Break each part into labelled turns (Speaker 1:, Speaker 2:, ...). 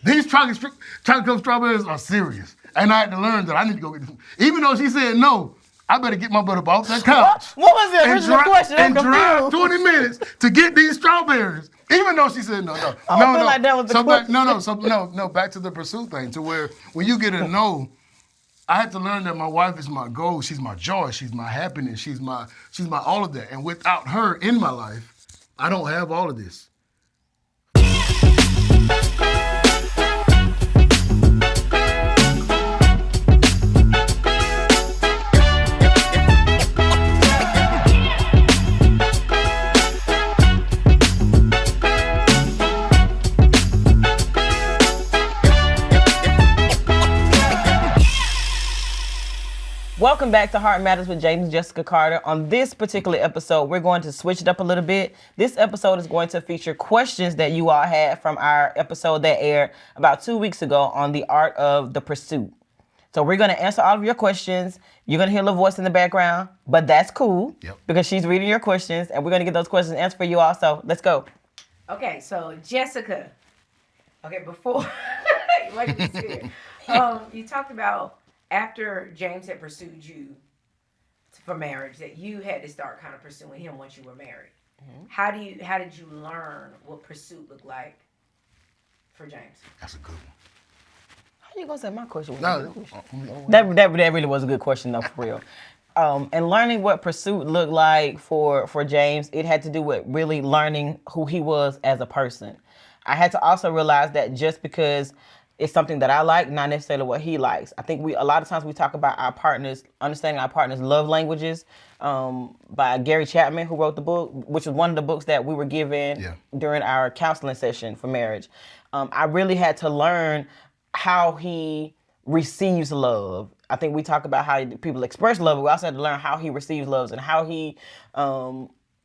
Speaker 1: These chocolate covered strawberries are serious. And I had to learn that I need to go get them. Even though she said no, I better get my butt up off that couch.
Speaker 2: What was the original question?
Speaker 1: And drive 20 minutes to get these strawberries. Even though she said no.
Speaker 2: I feel like that was the question.
Speaker 1: No, back to the pursuit thing, to where when you get a no, I had to learn that my wife is my goal. She's my joy. She's my happiness. She's my all of that. And without her in my life, I don't have all of this.
Speaker 2: Welcome back to Heart Matters with James and Jessica Carter. On this particular episode, we're going to switch it up a little bit. This episode is going to feature questions that you all had from our episode that aired about 2 weeks ago on the art of the pursuit. So we're going to answer all of your questions. You're going to hear a little voice in the background, but that's cool because she's reading your questions, and we're going to get those questions answered for you also. Let's go.
Speaker 3: Okay, so Jessica. Okay, before like you said, you talked about after James had pursued you for marriage, that you had to start kind of pursuing him once you were married. Mm-hmm. How did you learn what pursuit looked like for James?
Speaker 1: That's a good one.
Speaker 2: How you gonna say my question?
Speaker 1: That
Speaker 2: really was a good question though, for real. And learning what pursuit looked like for James, it had to do with really learning who he was as a person. I had to also realize that just because it's something that I like, not necessarily what he likes. I think a lot of times we talk about our partners, understanding our partners' love languages, by Gary Chapman, who wrote the book, which was one of the books that we were given during our counseling session for marriage. I really had to learn how he receives love. I think we talk about how people express love, but we also had to learn how he receives love and how he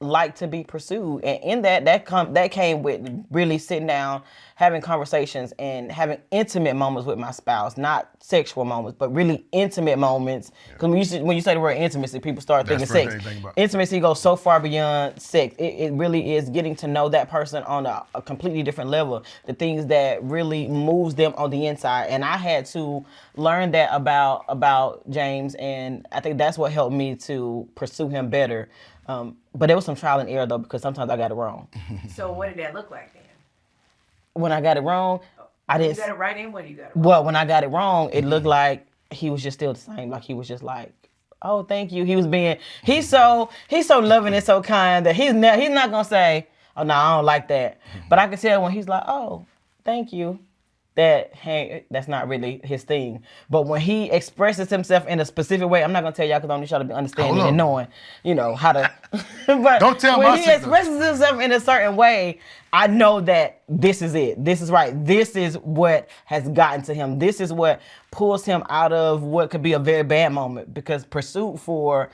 Speaker 2: like to be pursued. And in that came with really sitting down, having conversations and having intimate moments with my spouse, not sexual moments, but really intimate moments. Because when you say the word intimacy, people start thinking sex. Intimacy goes so far beyond sex. It really is getting to know that person on a completely different level, the things that really moves them on the inside. And I had to learn that about James, and I think that's what helped me to pursue him better. But there was some trial and error though, because sometimes I got it wrong.
Speaker 3: So what did that look like then?
Speaker 2: When I got it wrong, I didn't.
Speaker 3: You got it right in. When you got it wrong?
Speaker 2: Well, when I got it wrong, it looked like he was just still the same. Like he was just like, "Oh, thank you." He's so loving and so kind that he's not gonna say, "Oh no, I don't like that." But I could tell when he's like, "Oh, thank you," that hey, that's not really his thing. But when he expresses himself in a specific way, I'm not gonna tell y'all because I'm just trying to be understanding and knowing, how to. But
Speaker 1: don't tell
Speaker 2: when he expresses himself in a certain way, I know that this is it. This is right. This is what has gotten to him. This is what pulls him out of what could be a very bad moment. Because pursuit for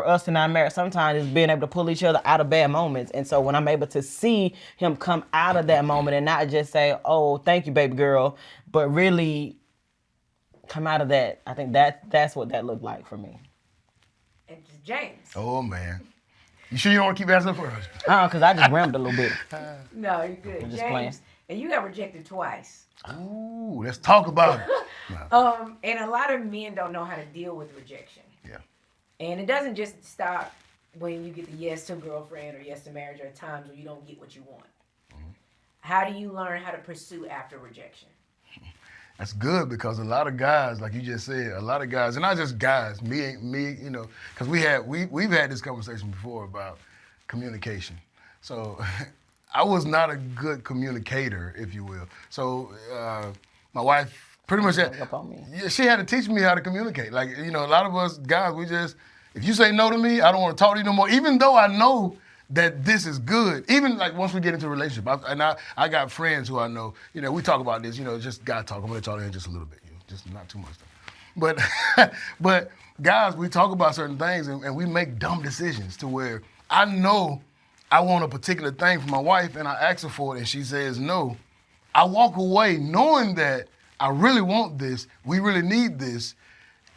Speaker 2: us in our marriage sometimes is being able to pull each other out of bad moments. And so when I'm able to see him come out of that moment and not just say, "Oh, thank you, baby girl," but really come out of that, I think that's what that looked like for me.
Speaker 3: And James.
Speaker 1: Oh man. You sure you don't want to keep asking first?
Speaker 2: Because I just rambled a little bit.
Speaker 3: No, you're good.
Speaker 2: I'm just
Speaker 3: James,
Speaker 2: playing.
Speaker 3: and you got rejected twice.
Speaker 1: Ooh, let's talk about it. No.
Speaker 3: And a lot of men don't know how to deal with rejection.
Speaker 1: Yeah.
Speaker 3: And it doesn't just stop when you get the yes to girlfriend or yes to marriage. There are times when you don't get what you want. Mm-hmm. How do you learn how to pursue after rejection?
Speaker 1: That's good because a lot of guys, like you just said, and not just guys, me, because we've had this conversation before about communication. So I was not a good communicator, if you will. So my wife pretty much she had to teach me how to communicate. Like, a lot of us guys, if you say no to me, I don't want to talk to you no more, even though I know that this is good. Even like once we get into a relationship, I got friends who I know, we talk about this, just guy talk. I'm gonna talk to him just a little bit, just not too much stuff. But guys, we talk about certain things and we make dumb decisions to where I know I want a particular thing for my wife and I ask her for it and she says no. I walk away knowing that I really want this, we really need this,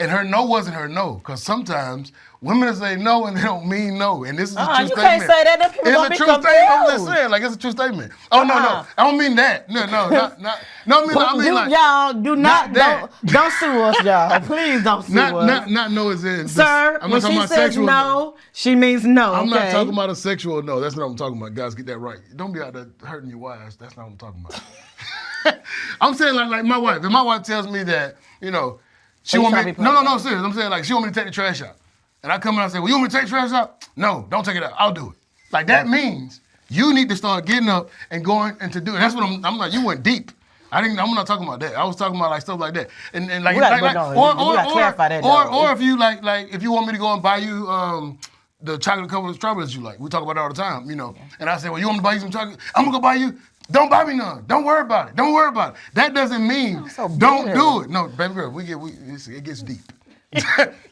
Speaker 1: And her no wasn't her no, because sometimes women will say no and they don't mean no. And this is a true
Speaker 2: You
Speaker 1: statement.
Speaker 2: can't say that. Then people
Speaker 1: It's
Speaker 2: gonna
Speaker 1: a
Speaker 2: be
Speaker 1: true statement. I'm just
Speaker 2: confused.
Speaker 1: saying, like it's a true statement. Oh no, I don't mean that. No, I mean like
Speaker 2: y'all do
Speaker 1: not that.
Speaker 2: don't sue us, y'all. Please don't sue us.
Speaker 1: not no as in.
Speaker 2: Sir,
Speaker 1: I'm
Speaker 2: when
Speaker 1: not talking
Speaker 2: she
Speaker 1: about
Speaker 2: says
Speaker 1: sexual
Speaker 2: no, she means no.
Speaker 1: I'm
Speaker 2: okay?
Speaker 1: not talking about a sexual no. That's not what I'm talking about. Guys, get that right. Don't be out there hurting your wives. That's not what I'm talking about. I'm saying like my wife. If my wife tells me that, you know, she
Speaker 2: you
Speaker 1: want
Speaker 2: trying
Speaker 1: me.
Speaker 2: to be
Speaker 1: No,
Speaker 2: playing.
Speaker 1: serious. I'm saying like she want me to take the trash out, and I come in and I say, well, you want me to take the trash out? No, don't take it out. I'll do it. Like that means you need to start getting up and going and to do it. That's what I'm like. You went deep. I'm not talking about that. I was talking about like stuff like that, and like,
Speaker 2: We gotta clarify that,
Speaker 1: or if you like if you want me to go and buy you the chocolate covered strawberries you like, we talk about it all the time, you know. And I say, well, you want me to buy you some chocolate? I'm gonna go buy you. Don't buy me none. Don't worry about it. Don't worry about it. That doesn't mean don't do it. No, baby girl, it gets deep.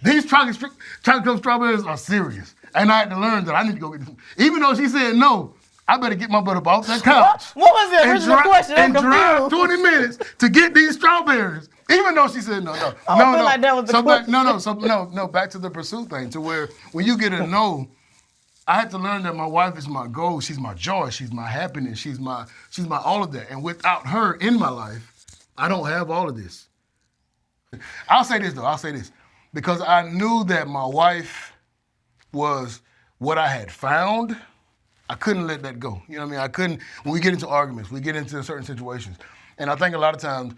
Speaker 1: These chocolate covered strawberries are serious, and I had to learn that I need to go get them. Even though she said no, I better get my butt up off that couch.
Speaker 2: What was the original question? I'm
Speaker 1: And drive
Speaker 2: confused.
Speaker 1: 20 minutes to get these strawberries. Even though she said no.
Speaker 2: I feel like that was the question.
Speaker 1: No, back to the pursuit thing, to where when you get a no, I had to learn that my wife is my goal. She's my joy. She's my happiness. She's my all of that. And without her in my life, I don't have all of this. I'll say this. Because I knew that my wife was what I had found, I couldn't let that go. You know what I mean? I couldn't, when we get into arguments, we get into certain situations. And I think a lot of times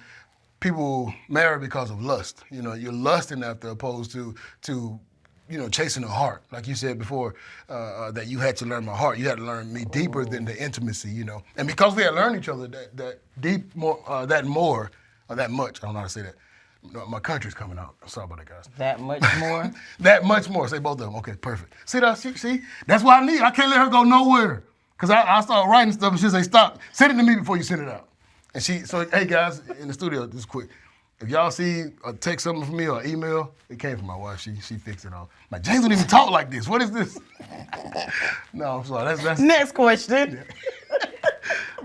Speaker 1: people marry because of lust. You know, you're lusting after opposed to you know, chasing the heart. Like you said before, that you had to learn my heart. You had to learn me deeper than the intimacy, you know. And because we had learned each other that deep, that much, I don't know how to say that. My country's coming out. Sorry about that, guys.
Speaker 2: That much more.
Speaker 1: That much more. Say both of them. Okay, perfect. See, that's what I need. I can't let her go nowhere. Because I start writing stuff and she'll say, stop. Send it to me before you send it out. And hey guys, in the studio, just quick. If y'all see a text something from me or email, it came from my wife. She fixed it all. Like, James don't even talk like this. What is this? No, I'm sorry. That's
Speaker 2: Next question.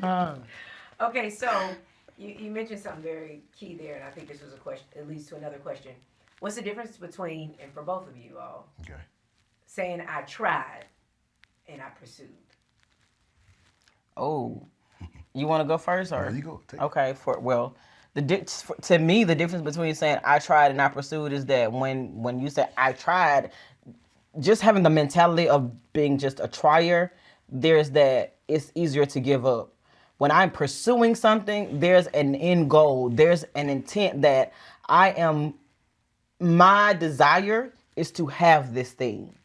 Speaker 3: Okay, so you mentioned something very key there, and I think this was a question, it leads to another question. What's the difference between, and for both of you all,
Speaker 1: okay.
Speaker 3: saying I tried and I pursued?
Speaker 2: Oh, you want to go first, or
Speaker 1: Yeah, you go. Take it.
Speaker 2: Okay. To me, the difference between saying I tried and I pursued is that when you say I tried, just having the mentality of being just a trier, there's that it's easier to give up. When I'm pursuing something, there's an end goal. There's an intent that my desire is to have this thing.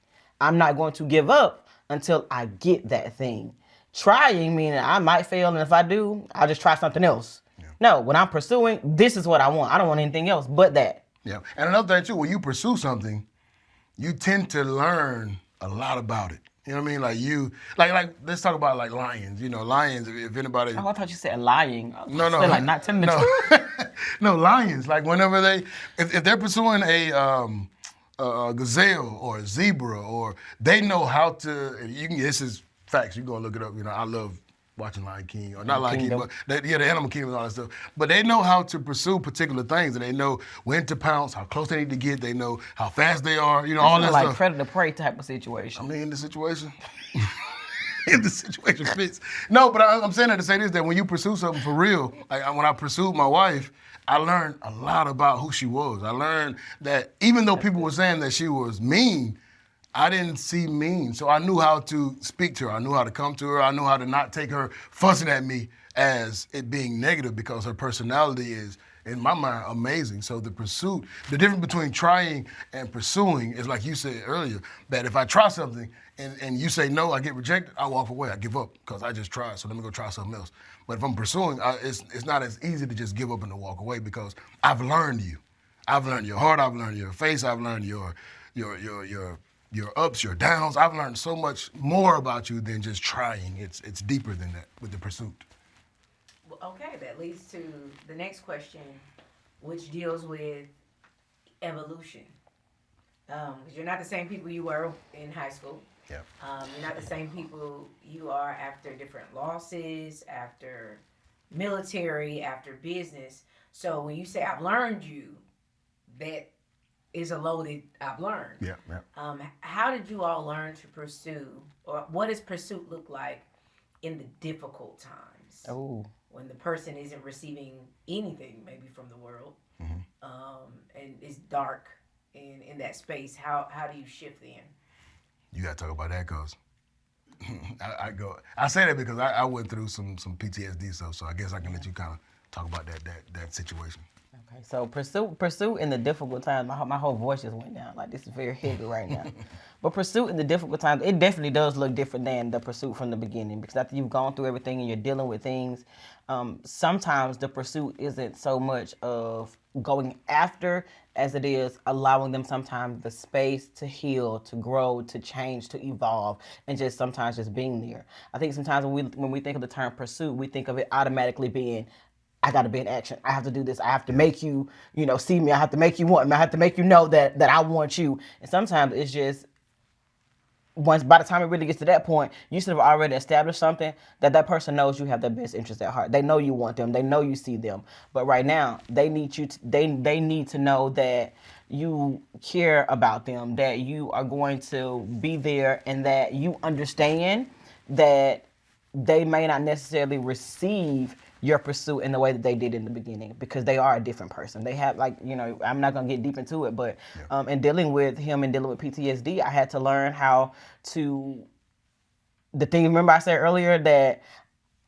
Speaker 2: I'm not going to give up until I get that thing. Trying, meaning I might fail, and if I do, I'll just try something else. Yeah. No, when I'm pursuing, this is what I want. I don't want anything else but that.
Speaker 1: Yeah, and another thing too, when you pursue something, you tend to learn a lot about it. You know what I mean? Like like let's talk about like lions. You know, lions. If anybody.
Speaker 2: Oh, I thought you said lying.
Speaker 1: No.
Speaker 2: Like not telling the truth.
Speaker 1: No, lions. Like whenever if they're pursuing a gazelle or a zebra, or they know how to. This is facts. You go and look it up. You know, I love watching Lion King, or not Lion King, but the Animal Kingdom and all that stuff. But they know how to pursue particular things, and they know when to pounce, how close they need to get. They know how fast they are. You know, all that
Speaker 2: like
Speaker 1: stuff.
Speaker 2: predator prey type of situation.
Speaker 1: I mean, in the situation. If the situation fits. No, but I'm saying that to say this, that when you pursue something for real, like when I pursued my wife, I learned a lot about who she was. I learned that even though people were saying that she was mean, I didn't see mean. So I knew how to speak to her. I knew how to come to her. I knew how to not take her fussing at me as it being negative, because her personality is, in my mind, amazing. So the pursuit, the difference between trying and pursuing is like you said earlier, that if I try something and you say no, I get rejected, I walk away, I give up, because I just tried, so let me go try something else. But if I'm pursuing, it's not as easy to just give up and to walk away, because I've learned you. I've learned your heart, I've learned your face, I've learned your ups, your downs. I've learned so much more about you than just trying. It's deeper than that with the pursuit.
Speaker 3: Okay, that leads to the next question, which deals with evolution. Because you're not the same people you were in high school.
Speaker 1: Yeah.
Speaker 3: You're not the same people you are after different losses, after military, after business. So when you say I've learned you, that is a loaded. I've learned.
Speaker 1: Yeah, yeah.
Speaker 3: How did you all learn to pursue, or what does pursuit look like in the difficult times
Speaker 2: Oh.
Speaker 3: when the person isn't receiving anything, maybe from the world, and it's dark in that space? How do you shift then?
Speaker 1: You gotta talk about that, cause I say that because I went through some PTSD stuff, so I guess I can let you kind of talk about that situation.
Speaker 2: Okay, so pursue in the difficult times. My whole voice just went down. Like, this is very heavy right now. But pursuit in the difficult times, it definitely does look different than the pursuit from the beginning, because after you've gone through everything and you're dealing with things, sometimes the pursuit isn't so much of going after as it is allowing them sometimes the space to heal, to grow, to change, to evolve, and just sometimes just being there. I think sometimes when we think of the term pursuit, we think of it automatically being, I got to be in action. I have to do this. I have to make you, see me. I have to make you want me. I have to make you know that I want you. And sometimes it's just, once by the time it really gets to that point, you should have already established something that person knows you have their best interest at heart. They know you want them. They know you see them. But right now, they need you. They need to know that you care about them, that you are going to be there, and that you understand that they may not necessarily receive your pursuit in the way that they did in the beginning, because they are a different person. They have, like, I'm not going to get deep into it, but in dealing with him and dealing with PTSD, I had to learn how to, the thing, remember I said earlier that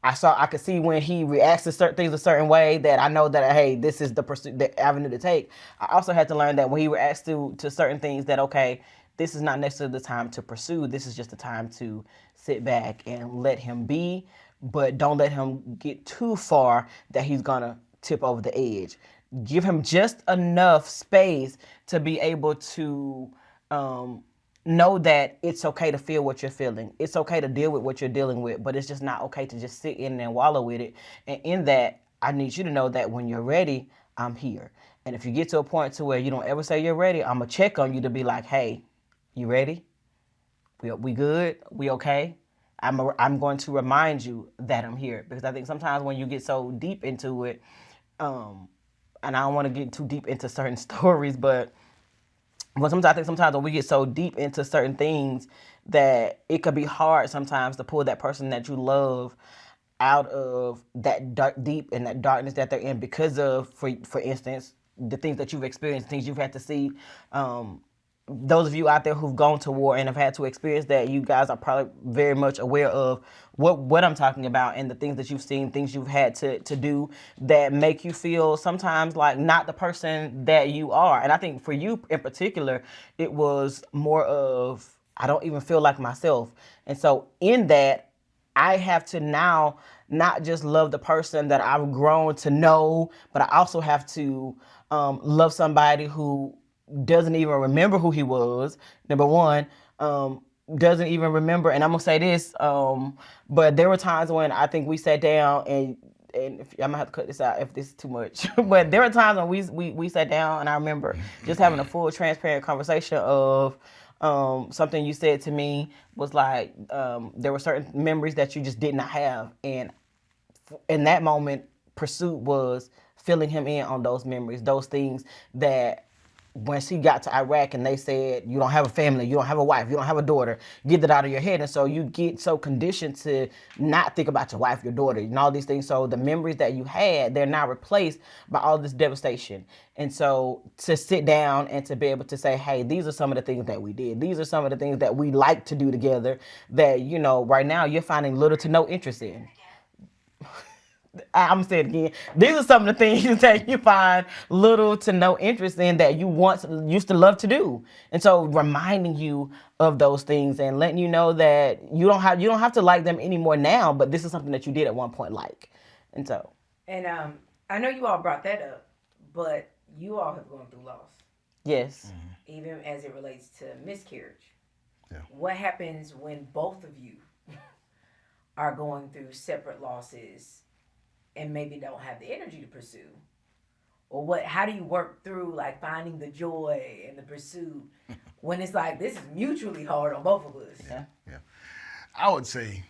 Speaker 2: I could see when he reacts to certain things a certain way, that I know that, hey, this is the pursuit, the avenue to take. I also had to learn that when he reacts to certain things, that, okay, this is not necessarily the time to pursue. This is just the time to sit back and let him be, but don't let him get too far that he's gonna tip over the edge. Give him just enough space to be able to know that it's okay to feel what you're feeling. It's okay to deal with what you're dealing with, but it's just not okay to just sit in and wallow with it. And in that, I need you to know that when you're ready, I'm here. And if you get to a point to where you don't ever say you're ready, I'm gonna check on you to be like, hey, you ready? We good? We okay? I'm going to remind you that I'm here, because I think sometimes when you get so deep into it, and I don't want to get too deep into certain stories, but I think sometimes when we get so deep into certain things, that it could be hard sometimes to pull that person that you love out of that deep and that darkness that they're in, because of, for instance, the things that you've experienced, things you've had to see. Those of you out there who've gone to war and have had to experience that, you guys are probably very much aware of what I'm talking about, and the things that you've seen, things you've had to do that make you feel sometimes like not the person that you are. And I think for you in particular, it was more of, I don't even feel like myself. And so in that, I have to now not just love the person that I've grown to know, but I also have to love somebody who doesn't even remember who he was, number one, doesn't even remember, and I'm gonna say this, but there were times when I think we sat down, and if, I'm gonna have to cut this out if this is too much, but there were times when we sat down, and I remember just having a full transparent conversation of something you said to me was like, there were certain memories that you just did not have, and in that moment, pursuit was filling him in on those memories, those things that once he got to Iraq and they said, you don't have a family, you don't have a wife, you don't have a daughter, get that out of your head. And so you get so conditioned to not think about your wife, your daughter, and all these things. So the memories that you had, they're now replaced by all this devastation. And so to sit down and to be able to say, hey, these are some of the things that we did. These are some of the things that we like to do together that, right now you're finding little to no interest in. I'm gonna say it again. These are some of the things that you find little to no interest in that you once used to love to do. And so reminding you of those things and letting you know that you don't have to like them anymore now, but this is something that you did at one point like. And so.
Speaker 3: And I know you all brought that up, but you all have gone through loss.
Speaker 2: Yes.
Speaker 3: Mm-hmm. Even as it relates to miscarriage.
Speaker 1: Yeah.
Speaker 3: What happens when both of you are going through separate losses and maybe don't have the energy to pursue? Or how do you work through like finding the joy and the pursuit when it's like this is mutually hard on both of us?
Speaker 2: Yeah.
Speaker 1: Yeah. I would say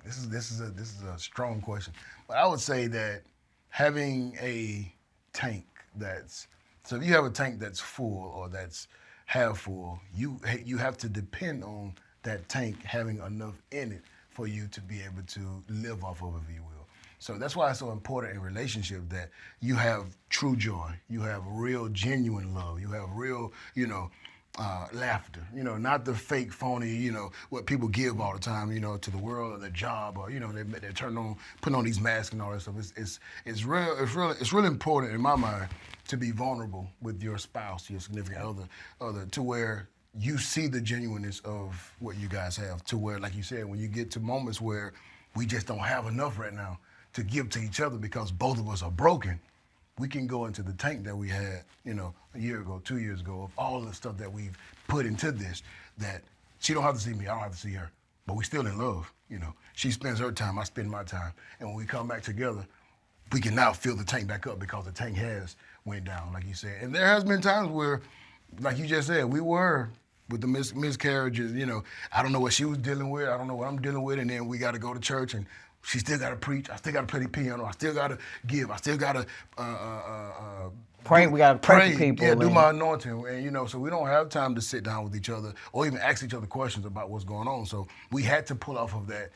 Speaker 1: this is a strong question, but I would say that having a tank that's So if you have a tank that's full or that's half full, you have to depend on that tank having enough in it for you to be able to live off of, if you will. So that's why it's so important in relationship that you have true joy, you have real, genuine love, you have real, laughter. Not the fake, phony, what people give all the time, to the world or their job, or they're putting on these masks and all that stuff. It's really important in my mind to be vulnerable with your spouse, your significant other, to where you see the genuineness of what you guys have. To where, like you said, when you get to moments where we just don't have enough right now to give to each other because both of us are broken, we can go into the tank that we had, a year ago, 2 years ago, of all the stuff that we've put into this, that she don't have to see me, I don't have to see her, but we still in love, She spends her time, I spend my time. And when we come back together, we can now fill the tank back up because the tank has went down, like you said. And there has been times where, like you just said, we were with the miscarriages, I don't know what she was dealing with, I don't know what I'm dealing with, and then we got to go to church, and she still got to preach, I still got to play the piano, I still got to give, I still got to
Speaker 2: pray. We got to pray for people.
Speaker 1: Yeah, do my anointing, and so we don't have time to sit down with each other or even ask each other questions about what's going on. So we had to pull off of that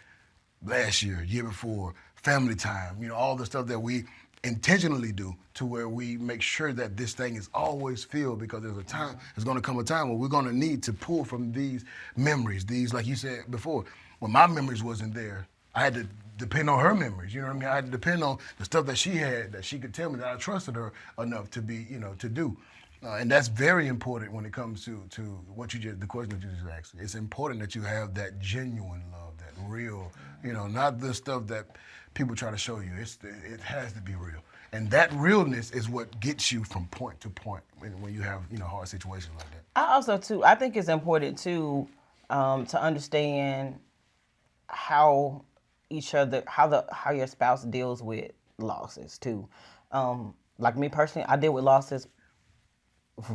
Speaker 1: last year before, family time, all the stuff that we intentionally do to where we make sure that this thing is always filled, because there's going to come a time where we're going to need to pull from these memories, like you said before, when my memories wasn't there, I had to depend on her memories, you know what I mean? I had to depend on the stuff that she had, that she could tell me, that I trusted her enough to be, to do. And that's very important when it comes to the question that you just asked. It's important that you have that genuine love, that real, not the stuff that people try to show you. It has to be real. And that realness is what gets you from point to point when you have, hard situations like that.
Speaker 2: I think it's important too, to understand how your spouse deals with losses too. Like me personally, I deal with losses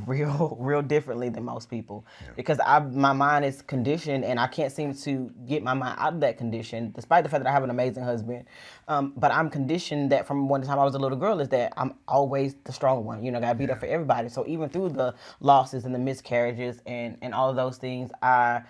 Speaker 2: real differently than most people, because my mind is conditioned and I can't seem to get my mind out of that condition, despite the fact that I have an amazing husband. But I'm conditioned that from one time I was a little girl is that I'm always the strong one. Gotta be there for everybody. So even through the losses and the miscarriages and all of those things, I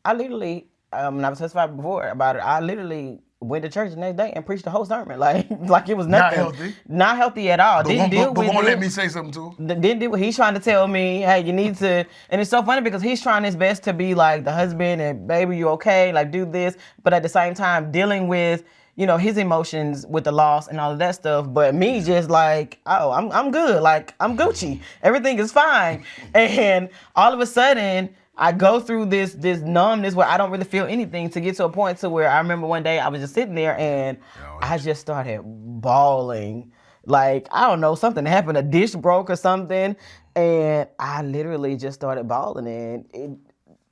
Speaker 2: literally, and I've testified before about it, I literally went to church the next day and preached the whole sermon like it was nothing. Not healthy at all.
Speaker 1: But won't let me say something to him.
Speaker 2: Didn't do what he's trying to tell me. Hey, you need to, and it's so funny because he's trying his best to be like the husband and baby, you okay? Like do this, but at the same time dealing with his emotions with the loss and all of that stuff. But me just like, oh, I'm good. Like I'm Gucci. Everything is fine. And all of a sudden, I go through this numbness where I don't really feel anything, to get to a point to where I remember one day I was just sitting there and I just started bawling. Like, I don't know, something happened, a dish broke or something, and I literally just started bawling. And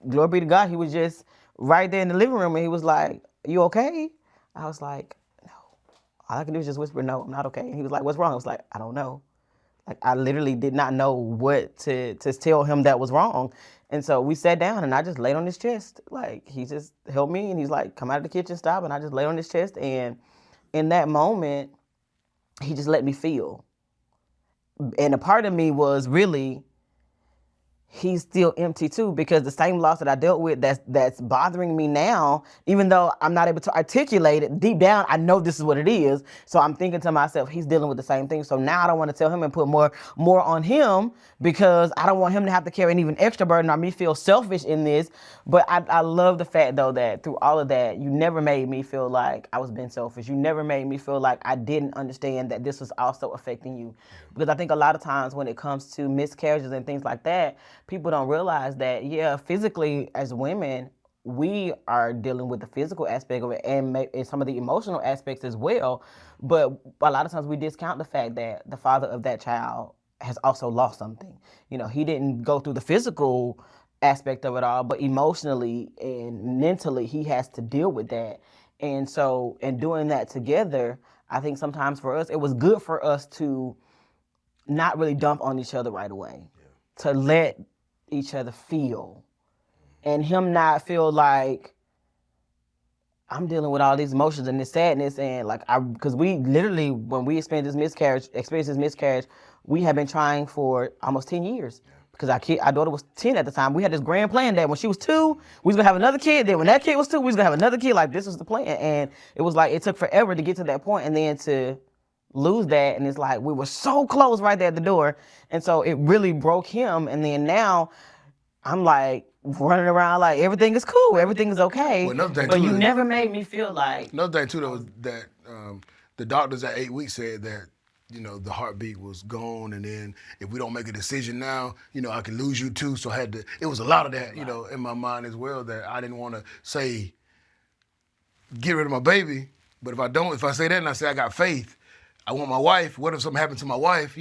Speaker 2: glory be to God, he was just right there in the living room and he was like, "You okay?" I was like, "No." All I can do is just whisper, "No, I'm not okay." And he was like, "What's wrong?" I was like, "I don't know." Like, I literally did not know what to tell him that was wrong. And so we sat down and I just laid on his chest. Like, he just held me and he's like, "Come out of the kitchen, stop." And I just laid on his chest. And in that moment, he just let me feel. And a part of me was really, he's still empty too, because the same loss that I dealt with that's bothering me now, even though I'm not able to articulate it, deep down I know this is what it is. So I'm thinking to myself, he's dealing with the same thing. So now I don't want to tell him and put more on him, because I don't want him to have to carry an even extra burden or me feel selfish in this. But I love the fact though that through all of that, you never made me feel like I was being selfish. You never made me feel like I didn't understand that this was also affecting you. Because I think a lot of times when it comes to miscarriages and things like that, people don't realize that, physically as women, we are dealing with the physical aspect of it and some of the emotional aspects as well. But a lot of times we discount the fact that the father of that child has also lost something. He didn't go through the physical aspect of it all, but emotionally and mentally he has to deal with that. And so in doing that together, I think sometimes for us, it was good for us to not really dump on each other right away, to let each other feel, and him not feel like I'm dealing with all these emotions and this sadness, and like because we literally, when we experienced this miscarriage, we have been trying for almost 10 years. Because our daughter was 10 at the time. We had this grand plan that when she was 2, we was gonna have another kid. Then when that kid was 2, we was gonna have another kid. Like, this was the plan, and it was like it took forever to get to that point, and then to lose that, and it's like we were so close right there at the door, and so it really broke him. And then now I'm like running around like everything is cool, everything is okay.
Speaker 1: Well, another thing
Speaker 2: But
Speaker 1: too
Speaker 2: you
Speaker 1: is-
Speaker 2: never made me feel like
Speaker 1: Another thing too, though, is that the doctors at 8 weeks said that the heartbeat was gone, and then if we don't make a decision now, I can lose you too. So I had to. It was a lot of that, in my mind as well, that I didn't want to say get rid of my baby. But if I say that and I say I got faith, I want my wife. What if something happened to my wife?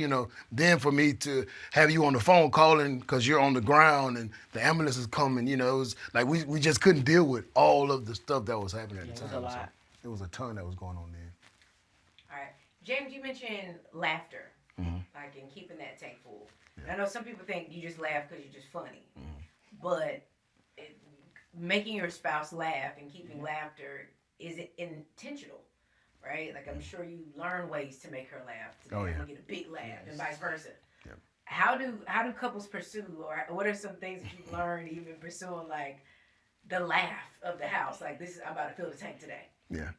Speaker 1: Then for me to have you on the phone calling because you're on the ground and the ambulance is coming, it was like we just couldn't deal with all of the stuff that was happening at the time.
Speaker 2: it was a lot.
Speaker 1: So it was a ton that was going on then.
Speaker 3: All right. James, you mentioned laughter, like in keeping that tank full. And I know some people think you just laugh because you're just funny, but making your spouse laugh and keeping laughter is intentional, right? Like, I'm sure you learn ways to make her laugh. Today
Speaker 1: Oh, yeah.
Speaker 3: I'm gonna get a big laugh, and vice versa.
Speaker 1: Yep.
Speaker 3: How do couples pursue, or what are some things that you've learned even pursuing, like the laugh of the house? Like, I'm about to fill the tank today.
Speaker 1: Yeah.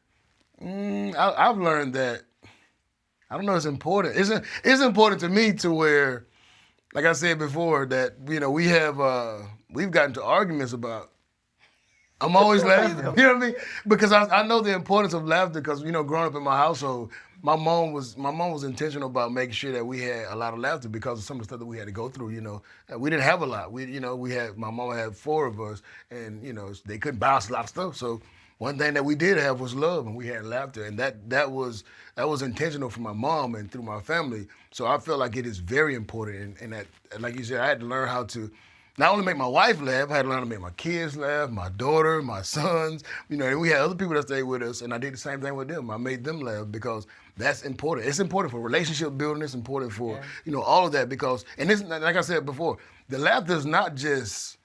Speaker 1: I've learned that, I don't know, it's important. It's important to me to where, like I said before, that, we've gotten to arguments about, I'm always laughing. You know what I mean? Because I know the importance of laughter because, growing up in my household, my mom was intentional about making sure that we had a lot of laughter because of some of the stuff that we had to go through, We didn't have a lot. My mama had 4 of us and, they couldn't buy us a lot of stuff. So one thing that we did have was love, and we had laughter, and that was intentional from my mom and through my family. So I feel like it is very important, and that, like you said, I had to learn how to not only make my wife laugh, I had to learn to make my kids laugh, my daughter, my sons. And we had other people that stayed with us, and I did the same thing with them. I made them laugh because that's important. It's important for relationship building. It's important for all of that because, and this, like I said before, the laughter is not just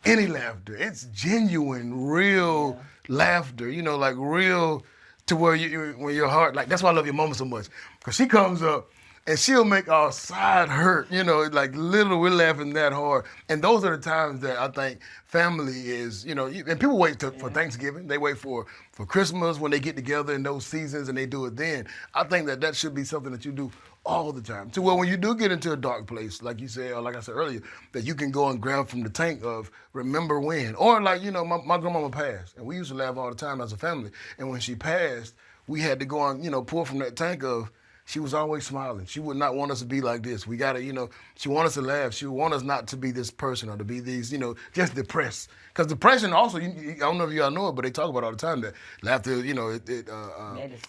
Speaker 1: any laughter. It's genuine, real laughter, like real to where when your heart, like, that's why I love your mama so much. Because she comes up and she'll make our side hurt, like literally we're laughing that hard. And those are the times that I think family is, and people wait for Thanksgiving. They wait for Christmas when they get together in those seasons and they do it then. I think that should be something that you do all the time. To where when you do get into a dark place, like you said, or like I said earlier, that you can go and grab from the tank of remember when. Or like, my grandmama passed, and we used to laugh all the time as a family. And when she passed, we had to go and, pour from that tank of, she was always smiling. She would not want us to be like this. We got to, she want us to laugh. She would want us not to be this person or to be these, just depressed. Because depression also, I don't know if y'all know it, but they talk about it all the time that laughter,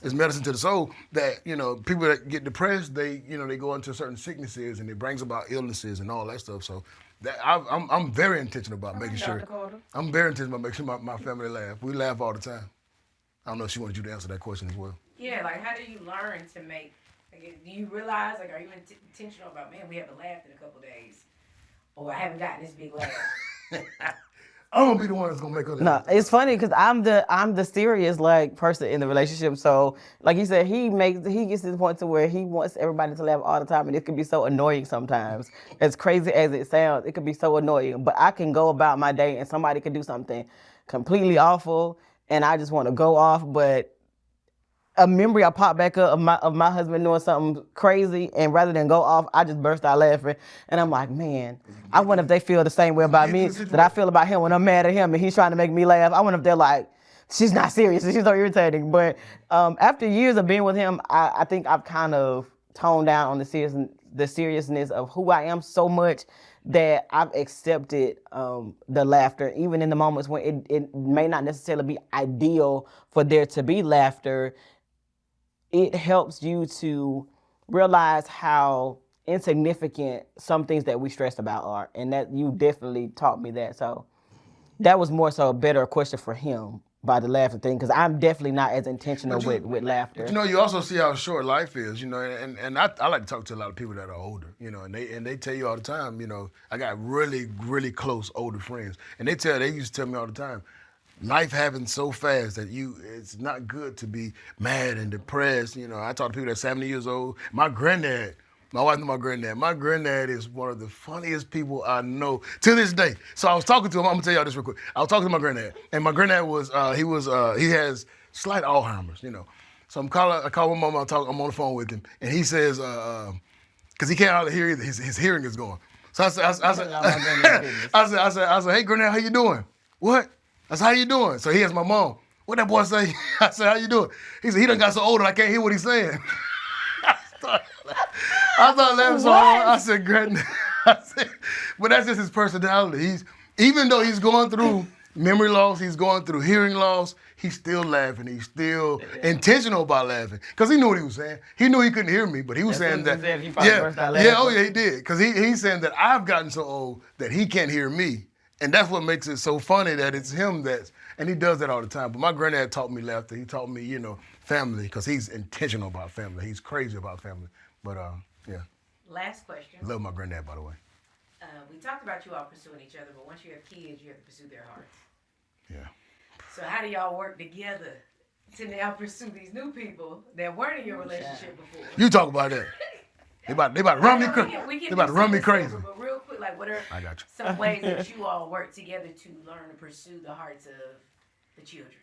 Speaker 1: is medicine to the soul. That, people that get depressed, they go into certain sicknesses and it brings about illnesses and all that stuff. So that I'm very intentional about making sure. I'm very intentional about making sure my family laugh. We laugh all the time. I don't know if she wanted you to answer that question as well.
Speaker 3: Yeah, like how do you learn to make? Like, do you realize, like, are you intentional about, man, we haven't laughed in a couple days, or I haven't gotten this big laugh?
Speaker 1: I'm gonna be the one that's gonna make her laugh.
Speaker 2: No, it's funny because I'm the serious person in the relationship. So like you said, he gets to the point to where he wants everybody to laugh all the time, and it can be so annoying sometimes. As crazy as it sounds, it can be so annoying. But I can go about my day and somebody can do something completely awful, and I just want to go off, but a memory I pop back up of my husband doing something crazy, and rather than go off, I just burst out laughing. And I'm like, man, I wonder if they feel the same way about me that I feel about him when I'm mad at him and he's trying to make me laugh. I wonder if they're like, she's not serious and she's so irritating. But after years of being with him, I think I've kind of toned down on the seriousness of who I am so much that I've accepted the laughter, even in the moments when it may not necessarily be ideal for there to be laughter. It helps you to realize how insignificant some things that we stress about are. And that you definitely taught me that. So that was more so a better question for him by the laughter thing, because I'm definitely not as intentional with laughter.
Speaker 1: You also see how short life is, and I like to talk to a lot of people that are older, and they tell you all the time, I got really, really close older friends, and they used to tell me all the time, life happens so fast that it's not good to be mad and depressed. You know, I talk to people that's 70 years old. My granddad, my wife knew my granddad. My granddad is one of the funniest people I know to this day. So I was talking to him. I'm gonna tell y'all this real quick. I was talking to my granddad, and my granddad he has slight Alzheimer's, you know. So I call my mom. I'm on the phone with him, and he says, because he can't hardly hear either. His hearing is gone. So I said, hey granddad, how you doing? What? I said, how you doing? So he asked my mom, what that boy say? I said, how you doing? He said, he done got so old that I can't hear what he's saying. I started laughing so hard. I said, granddad. But that's just his personality. Even though he's going through memory loss, he's going through hearing loss, he's still laughing. He's still intentional about laughing. Because he knew what he was saying. He knew he couldn't hear me, but he was saying that. He did. Because he's saying that I've gotten so old that he can't hear me. And that's what makes it so funny that it's him and he does that all the time. But my granddad taught me laughter. He taught me, family, because he's intentional about family. He's crazy about family. But, yeah.
Speaker 3: Last question.
Speaker 1: Love my granddad, by the way.
Speaker 3: We talked about you all pursuing each other, but once you have kids, you have to pursue their hearts.
Speaker 1: Yeah.
Speaker 3: So how do y'all work together to now pursue these new people that weren't in your relationship before?
Speaker 1: You talk about that. They about to run me crazy. They about to run me crazy.
Speaker 3: But real quick, like, what are
Speaker 1: I got you.
Speaker 3: some ways that you all work together to learn to pursue the hearts of the children?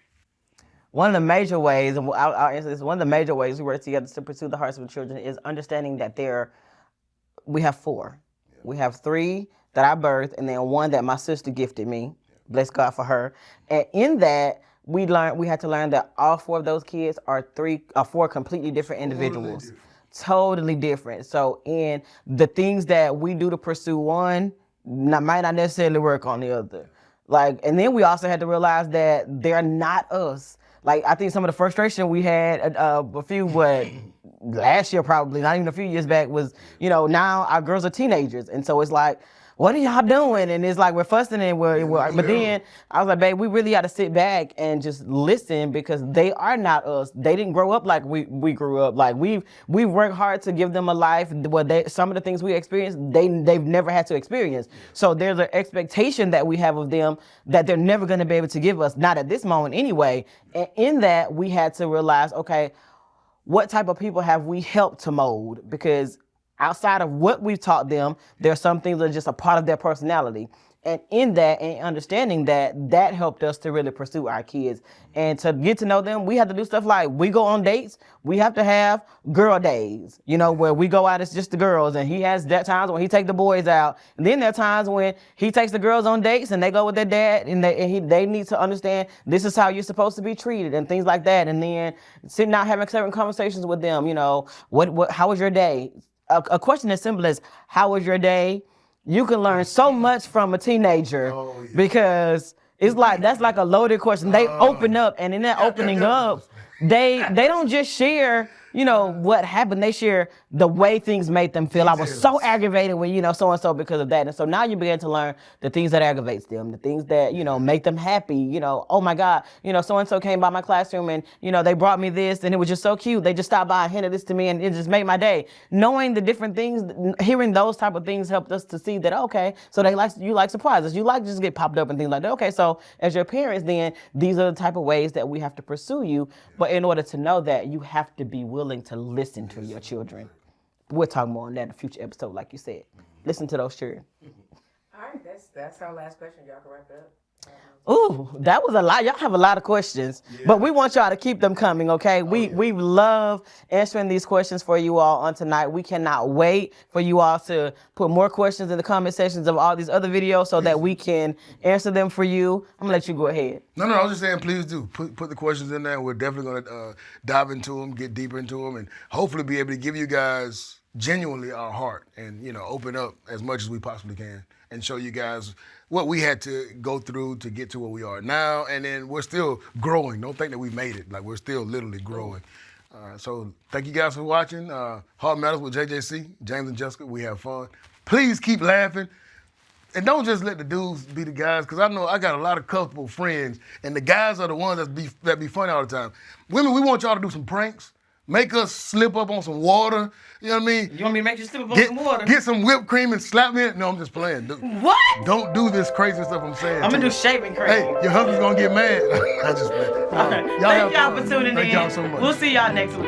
Speaker 2: One of the major ways, and I'll answer this, one of the major ways we work together to pursue the hearts of the children is understanding that we have 4. We have 3 that I birthed, and then 1 that my sister gifted me. Bless God for her. And in that, we had to learn that all 4 of those kids are 4 completely different individuals. Totally different. So in the things that we do to pursue one might not necessarily work on the other. And then we also had to realize that they're not us. I think some of the frustration we had last year probably, not even a few years back, was, now our girls are teenagers. And so it's like, what are y'all doing? And it's like we're fussing and but then I was like, babe, we really got to sit back and just listen because they are not us. They didn't grow up like we grew up. We've worked hard to give them a life where some of the things we experienced, they've never had to experience. So there's an expectation that we have of them that they're never going to be able to give us, not at this moment anyway. And in that, we had to realize, okay, what type of people have we helped to mold? Because outside of what we've taught them, there are some things that are just a part of their personality. And in that, and understanding that helped us to really pursue our kids. And to get to know them, we have to do stuff like we go on dates. We have to have girl days, where we go out as just the girls. And he has that times when he take the boys out. And then there are times when he takes the girls on dates and they go with their dad and they need to understand this is how you're supposed to be treated and things like that. And then sitting out having certain conversations with them, how was your day? A question as simple as, how was your day? You can learn so much from a teenager because it's that's like a loaded question. They open up, and in that opening up, they don't just share, what happened. They share the way things made them feel. I was so aggravated with, so-and-so because of that. And so now you begin to learn the things that aggravates them, the things that, make them happy. Oh my God, so-and-so came by my classroom and, they brought me this and it was just so cute. They just stopped by and handed this to me and it just made my day. Knowing the different things, hearing those type of things helped us to see that, okay, so you like surprises. You like just get popped up and things like that. Okay, so as your parents, then these are the type of ways that we have to pursue you. But in order to know that, you have to be willing to listen to your children. We'll talk more on that in a future episode, like you said. Listen to those children.
Speaker 3: All right, that's our last question. Y'all can wrap it up.
Speaker 2: Ooh, that was a lot. Y'all have a lot of questions, but we want y'all to keep them coming, okay? We love answering these questions for you all on tonight. We cannot wait for you all to put more questions in the comment sections of all these other videos so that we can answer them for you. I'm gonna let you go ahead.
Speaker 1: No, I was just saying, please do. Put the questions in there. We're definitely gonna dive into them, get deeper into them, and hopefully be able to give you guys genuinely our heart and, open up as much as we possibly can and show you guys what we had to go through to get to where we are now. And then we're still growing. Don't think that we made it. We're still literally growing. So thank you guys for watching. Hard Matters with JJC, James and Jessica. We have fun. Please keep laughing. And don't just let the dudes be the guys, because I know I got a lot of couple friends, and the guys are the ones that be funny all the time. Women, we want y'all to do some pranks. make us slip up on some water. You know what I mean?
Speaker 2: You want me to make you slip on some water?
Speaker 1: Get some whipped cream and slap me. No, I'm just playing.
Speaker 3: What?
Speaker 1: Don't do this crazy stuff I'm saying.
Speaker 2: I'm
Speaker 1: to
Speaker 2: gonna do
Speaker 1: you.
Speaker 2: shaving cream.
Speaker 1: Hey, your husband's gonna get mad. I just play.
Speaker 2: Okay.
Speaker 1: Y'all have
Speaker 2: Thank y'all
Speaker 1: fun.
Speaker 2: for tuning
Speaker 1: Thank
Speaker 2: in.
Speaker 1: y'all so much.
Speaker 2: We'll see y'all next week.